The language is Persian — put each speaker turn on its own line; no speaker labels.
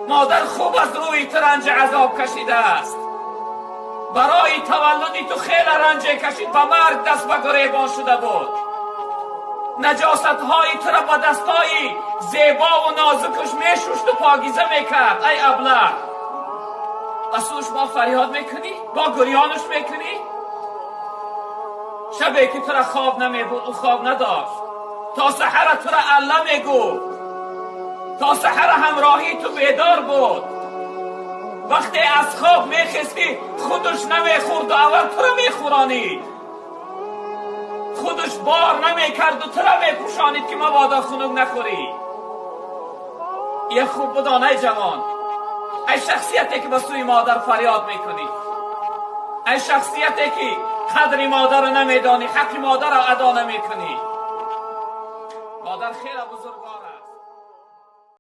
مادر خوب از روی تو رنج عذاب کشیده است. برای تولدی تو خیلی رنج کشید، به مرگ دست به گریبان شده بود. نجاست های تو را با دستای زیبا و نازکش میشوشت و پاکیزه میکرد. ای ابله، بسوش ما فریاد میکنی؟ با گریانش میکنی؟ شبی که تو را خواب نمیبود او خواب نداشت، تا سحر تو را الله میگو، تا سحر همراهی تو بیدار بود. وقتی از خواب میخستی خودش نمیخورد و اول تو را میخورانید، خودش بار نمیکرد و تو را میپوشانید که مبادا خنک نخوری. یه خوب بدان ای جوان، ای شخصیتی که به سوی مادر فریاد میکنی، ای شخصیتی که قدر مادر رو نمیدانی، حق مادر رو ادا نمیکنی.